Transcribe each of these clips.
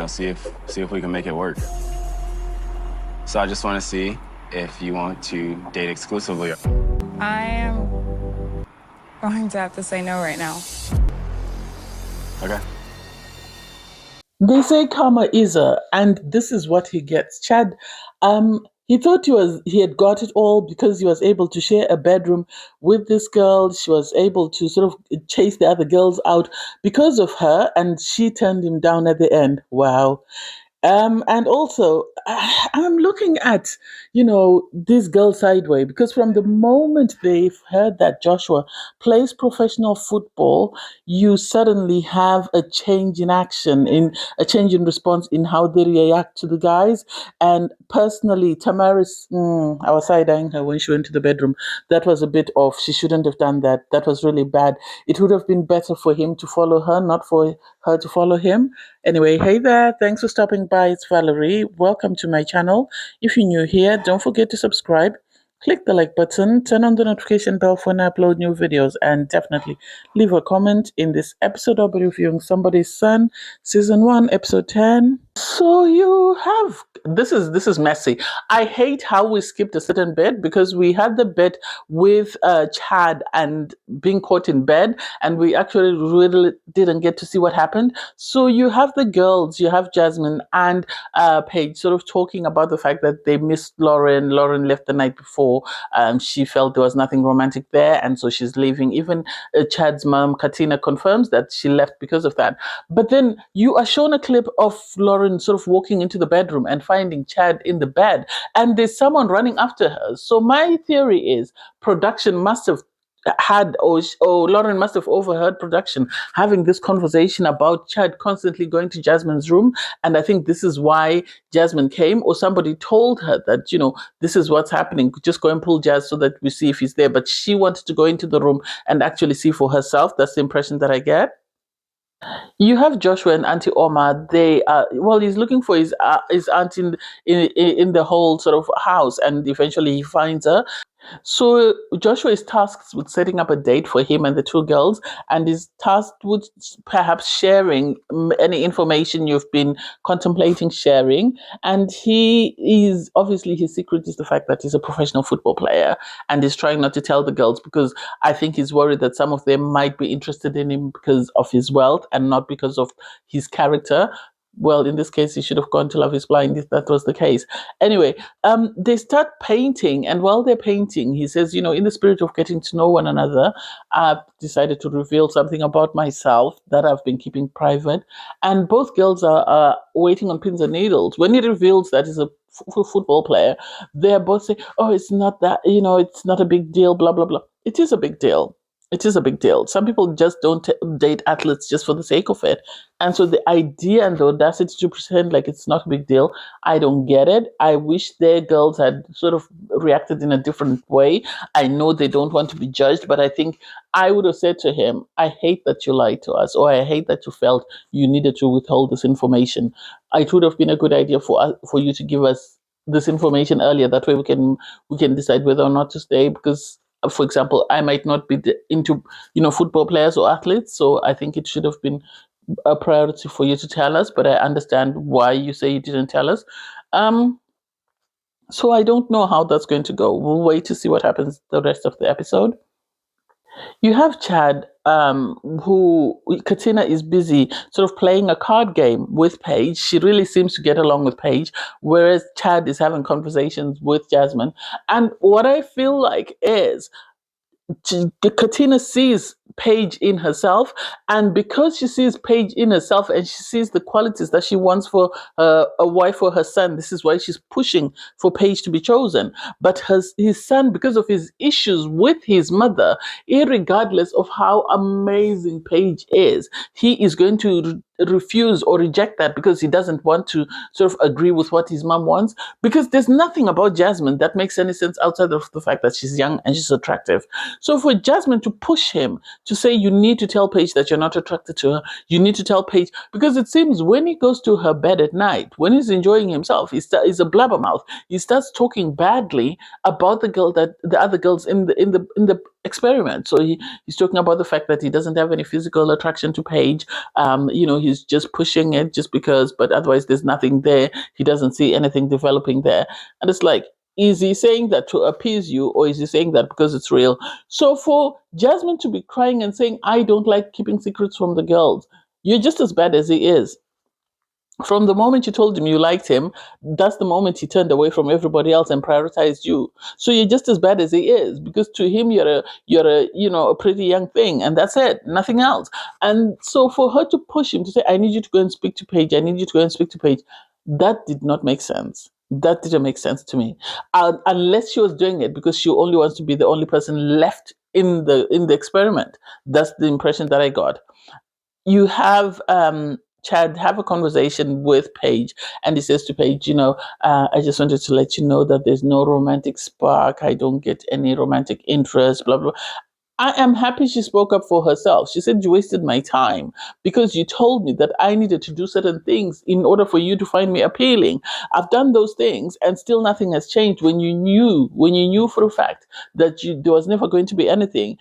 see if we can make it work. So I just want to see if you want to date exclusively. I am going to have to say no right now. Okay. They say karma is and this is what he gets. Chad, he thought he had got it all because he was able to share a bedroom with this girl. She was able to sort of chase the other girls out because of her, and she turned him down at the end. Wow. And also, I'm looking at, this girl sideway because from the moment they've heard that Joshua plays professional football, you suddenly have a change in action, in a change in response in how they react to the guys. And personally, Tamaris, I was side-eyeing her when she went to the bedroom. That was a bit off. She shouldn't have done that. That was really bad. It would have been better for him to follow her, not for her to follow him. Anyway, hey there. Thanks for stopping by. It's Valerie. Welcome to my channel. If you're new here, don't forget to subscribe. Click the like button, turn on the notification bell for when I upload new videos, and definitely leave a comment. In this episode, I'll be reviewing Somebody's Son, Season 1, Episode 10. So you have, this is messy. I hate how we skipped a certain bit because we had the bit with Chad and being caught in bed, and we actually really didn't get to see what happened. So you have the girls, you have Jasmine and Paige sort of talking about the fact that they missed Lauren. Lauren left the night before. She felt there was nothing romantic there, and so she's leaving. Even Chad's mom, Katina, confirms that she left because of that. But then you are shown a clip of Lauren sort of walking into the bedroom and finding Chad in the bed, and there's someone running after her. So my theory is production must have had, or Lauren must have overheard production having this conversation about Chad constantly going to Jasmine's room, and I think this is why Jasmine came, or somebody told her that, this is what's happening, just go and pull Jazz so that we see if he's there. But she wanted to go into the room and actually see for herself. That's the impression that I get. You have Joshua and Auntie Ma. They he's looking for his aunt in the whole sort of house, and eventually he finds her. So Joshua is tasked with setting up a date for him and the two girls, and is tasked with perhaps sharing any information you've been contemplating sharing. And he is, obviously his secret is the fact that he's a professional football player, and he's trying not to tell the girls because I think he's worried that some of them might be interested in him because of his wealth and not because of his character. Well, in this case, he should have gone to Love is Blind if that was the case. Anyway, they start painting, and while they're painting, he says, in the spirit of getting to know one another, I've decided to reveal something about myself that I've been keeping private. And both girls are waiting on pins and needles. When he reveals that he's a football player, they're both saying, oh, it's not that, it's not a big deal, blah, blah, blah. It is a big deal. It is a big deal. Some people just don't date athletes just for the sake of it. And so the idea and the audacity to pretend like it's not a big deal, I don't get it. I wish their girls had sort of reacted in a different way. I know they don't want to be judged, but I think I would have said to him, I hate that you lied to us, or I hate that you felt you needed to withhold this information. It would have been a good idea for you to give us this information earlier. That way we can decide whether or not to stay, because for example, I might not be into, football players or athletes. So I think it should have been a priority for you to tell us, but I understand why you say you didn't tell us. So I don't know how that's going to go. We'll wait to see what happens the rest of the episode. You have Chad, who Katina is busy sort of playing a card game with Paige. She really seems to get along with Paige, whereas Chad is having conversations with Jasmine. And what I feel like is Katina sees Paige in herself, and because she sees Paige in herself and she sees the qualities that she wants for a wife for her son, this is why she's pushing for Paige to be chosen. But his son, because of his issues with his mother, irregardless of how amazing Paige is, he is going to refuse or reject that because he doesn't want to sort of agree with what his mom wants, because there's nothing about Jasmine that makes any sense outside of the fact that she's young and she's attractive. So for Jasmine to push him to say, you need to tell Paige that you're not attracted to her, you need to tell Paige, because it seems when he goes to her bed at night, when he's enjoying himself, he's a blabbermouth. He starts talking badly about the other girls in the experiment. So he's talking about the fact that he doesn't have any physical attraction to Paige. He's just pushing it just because, but otherwise there's nothing there. He doesn't see anything developing there. And it's like, is he saying that to appease you, or is he saying that because it's real? So for Jasmine to be crying and saying, I don't like keeping secrets from the girls, you're just as bad as he is. From the moment you told him you liked him, that's the moment he turned away from everybody else and prioritized you. So you're just as bad as he is, because to him you're a pretty young thing, and that's it, nothing else. And so for her to push him to say, I need you to go and speak to Paige, I need you to go and speak to Paige, that did not make sense. That didn't make sense to me, unless she was doing it because she only wants to be the only person left in the experiment. That's the impression that I got. You have Chad have a conversation with Paige, and he says to Paige, I just wanted to let you know that there's no romantic spark. I don't get any romantic interest, blah, blah. I am happy she spoke up for herself. She said, you wasted my time because you told me that I needed to do certain things in order for you to find me appealing. I've done those things and still nothing has changed when you knew for a fact that there was never going to be anything.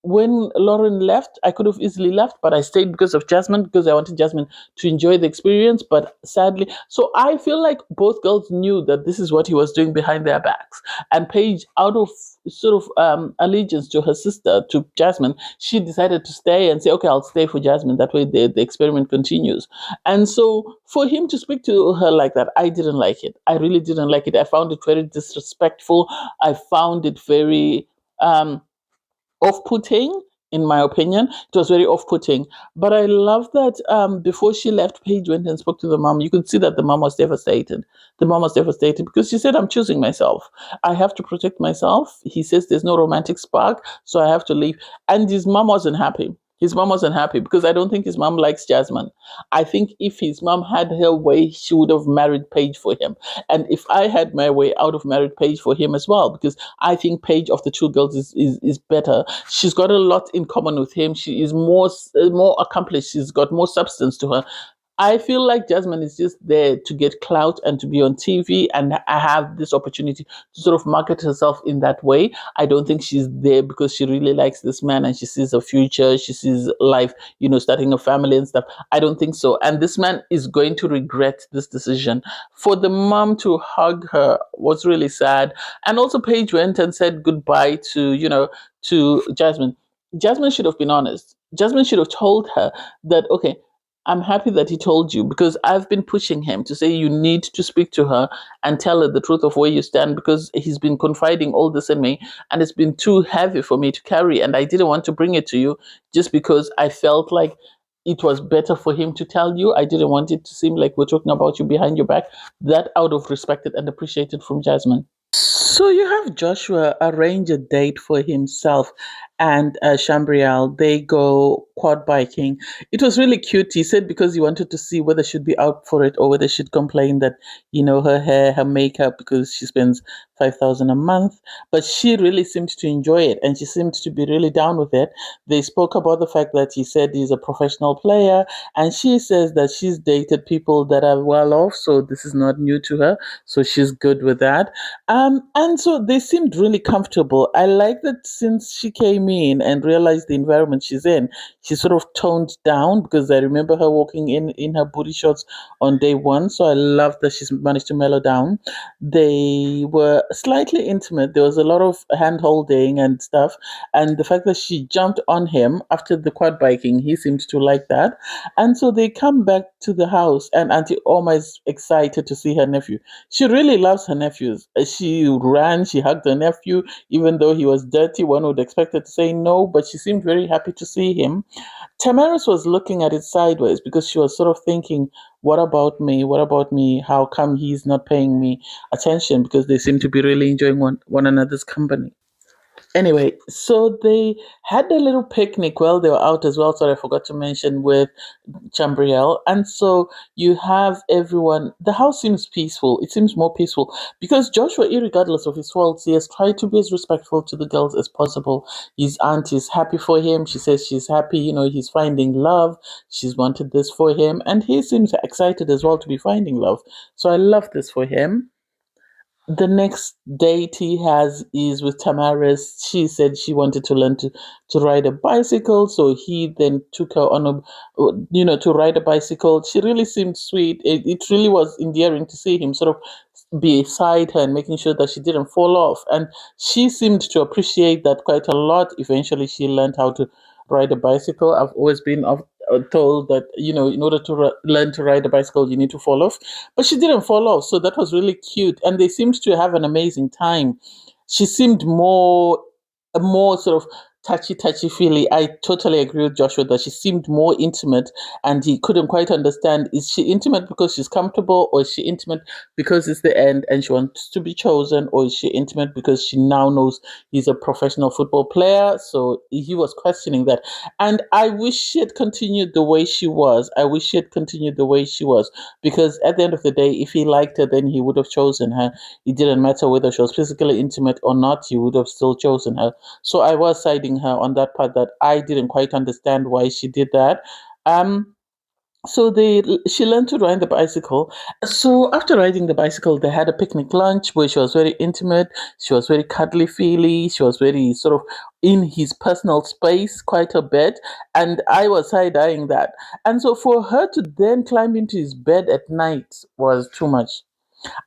When Lauren left, I could have easily left, but I stayed because of Jasmine, because I wanted Jasmine to enjoy the experience. But sadly, so I feel like both girls knew that this is what he was doing behind their backs. And Paige, out of sort of allegiance to her sister, to Jasmine, she decided to stay and say, okay, I'll stay for Jasmine. That way the experiment continues. And so for him to speak to her like that, I didn't like it. I really didn't like it. I found it very disrespectful. I found it very off-putting, in my opinion. It was very off-putting. But I love that before she left, Paige went and spoke to the mom. You could see that the mom was devastated. The mom was devastated because she said, I'm choosing myself. I have to protect myself. He says there's no romantic spark, so I have to leave. And his mom wasn't happy. His mom wasn't happy because I don't think his mom likes Jasmine. I think if his mom had her way, she would have married Paige for him. And if I had my way, I would have married Paige for him as well, because I think Paige of the two girls is better. She's got a lot in common with him. She is more accomplished. She's got more substance to her. I feel like Jasmine is just there to get clout and to be on TV and have this opportunity to sort of market herself in that way. I don't think she's there because she really likes this man and she sees a future, she sees life, starting a family and stuff. I don't think so. And this man is going to regret this decision. For the mom to hug her was really sad. And also Paige went and said goodbye to Jasmine. Jasmine should have been honest. Jasmine should have told her that, okay, I'm happy that he told you, because I've been pushing him to say you need to speak to her and tell her the truth of where you stand, because he's been confiding all this in me and it's been too heavy for me to carry. And I didn't want to bring it to you just because I felt like it was better for him to tell you. I didn't want it to seem like we're talking about you behind your back. That I would have respected and appreciated from Jasmine. So you have Joshua arrange a date for himself and Chambrielle. They go quad biking. It was really cute. He said because he wanted to see whether she'd be out for it or whether she'd complain that, her hair, her makeup, because she spends 5,000 a month. But she really seemed to enjoy it and she seemed to be really down with it. They spoke about the fact that he said he's a professional player, and she says that she's dated people that are well off, so this is not new to her. So she's good with that. And so they seemed really comfortable. I like that since she came in and realized the environment she's in, she sort of toned down, because I remember her walking in her booty shorts on day one. So I love that she's managed to mellow down. They were slightly intimate. There was a lot of hand holding and stuff. And the fact that she jumped on him after the quad biking, he seemed to like that. And so they come back to the house, and Auntie Oma is excited to see her nephew. She really loves her nephews. She ran, she hugged her nephew, even though he was dirty. One would expect her to say no, but she seemed very happy to see him. Tamaris was looking at it sideways because she was sort of thinking, what about me? What about me? How come he's not paying me attention? Because they seem to be really enjoying one another's company. Anyway, so they had a little picnic while they were out as well. Sorry, I forgot to mention, with Chambrielle. And so you have everyone. The house seems peaceful. It seems more peaceful because Joshua, irregardless of his faults, he has tried to be as respectful to the girls as possible. His aunt is happy for him. She says she's happy. He's finding love. She's wanted this for him. And he seems excited as well to be finding love. So I love this for him. The next date he has is with Tamaris. She said she wanted to learn to ride a bicycle, so he then took her on to ride a bicycle. She really seemed sweet. It really was endearing to see him sort of beside her and making sure that she didn't fall off. And she seemed to appreciate that quite a lot. Eventually, she learned how to ride a bicycle. I've always been told that in order to learn to ride a bicycle, you need to fall off, but she didn't fall off, so that was really cute, and they seemed to have an amazing time. She seemed more sort of touchy feely. I totally agree with Joshua that she seemed more intimate, and he couldn't quite understand, is she intimate because she's comfortable, or is she intimate because it's the end and she wants to be chosen, or is she intimate because she now knows he's a professional football player? So he was questioning that, and I wish she had continued the way she was. I wish she had continued the way she was, because at the end of the day, if he liked her, then he would have chosen her. It didn't matter whether she was physically intimate or not, he would have still chosen her. So I was siding her on that part, that I didn't quite understand why she did that. Um, so she learned to ride the bicycle. So after riding the bicycle, they had a picnic lunch where she was very intimate. She was very cuddly feely. She was very sort of in his personal space quite a bit. And I was side eyeing that. And so for her to then climb into his bed at night was too much.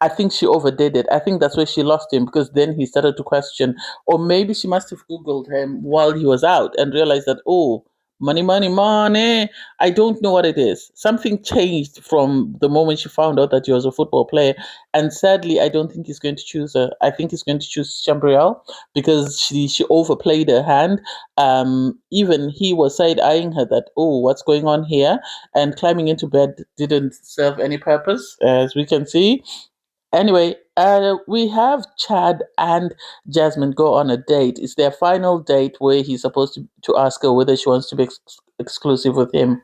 I think she overdid it. I think that's where she lost him, because then he started to question, or maybe she must have Googled him while he was out and realized that, oh, money, money, money. I don't know what it is. Something changed from the moment she found out that he was a football player. And sadly, I don't think he's going to choose her. I think he's going to choose Chambrielle, because she overplayed her hand. Even he was side eyeing her that, oh, what's going on here? And climbing into bed didn't serve any purpose, as we can see. Anyway, we have Chad and Jasmine go on a date. It's their final date where he's supposed to ask her whether she wants to be exclusive with him.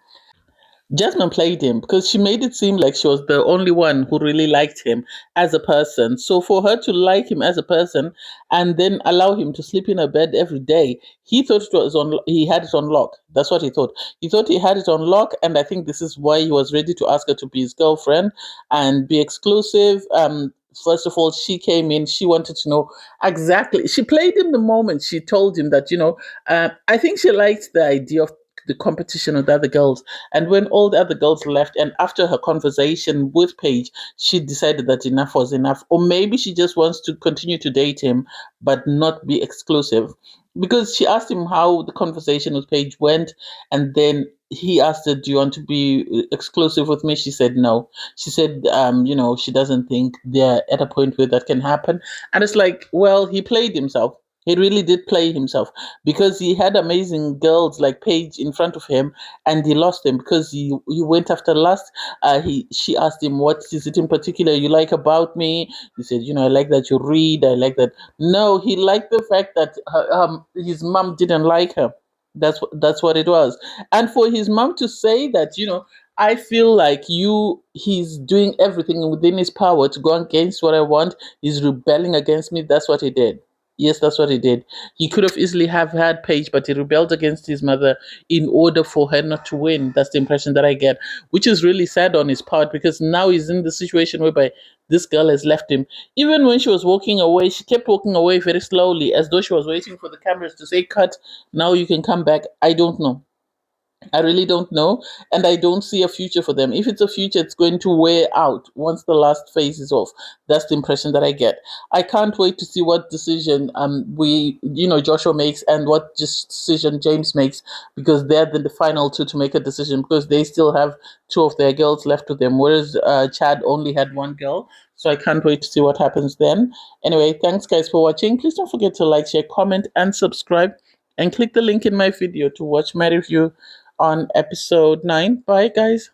Jasmine played him because she made it seem like she was the only one who really liked him as a person. So for her to like him as a person and then allow him to sleep in her bed every day, he thought it was he had it on lock. That's what he thought. He thought he had it on lock, and I think this is why he was ready to ask her to be his girlfriend and be exclusive. First of all, she came in. She wanted to know exactly. She played him the moment she told him that, I think she liked the idea of the competition with the other girls. And when all the other girls left, and after her conversation with Paige, she decided that enough was enough. Or maybe she just wants to continue to date him, but not be exclusive. Because she asked him how the conversation with Paige went, and then he asked her, "Do you want to be exclusive with me?" She said no. She said, she doesn't think they're at a point where that can happen. And it's like, well, he played himself. He really did play himself, because he had amazing girls like Paige in front of him, and he lost them because he went after lust. She asked him, "What is it in particular you like about me?" He said, "I like that you read. I like that." No, he liked the fact that his mom didn't like her. That's what it was. And for his mom to say that, I feel like he's doing everything within his power to go against what I want. He's rebelling against me. That's what he did. Yes, that's what he did. He could have easily have had Paige, but he rebelled against his mother in order for her not to win. That's the impression that I get, which is really sad on his part, because now he's in the situation whereby this girl has left him. Even when she was walking away, she kept walking away very slowly, as though she was waiting for the cameras to say, "Cut, now you can come back." I don't know. I really don't know, and I don't see a future for them. If it's a future, it's going to wear out once the last phase is off. That's the impression that I get. I can't wait to see what decision Joshua makes, and what decision James makes, because they're the final two to make a decision, because they still have two of their girls left to them, whereas Chad only had one girl. So I can't wait to see what happens then. Anyway, thanks guys for watching. Please don't forget to like, share, comment, and subscribe, and click the link in my video to watch my review on episode 9. Bye, guys.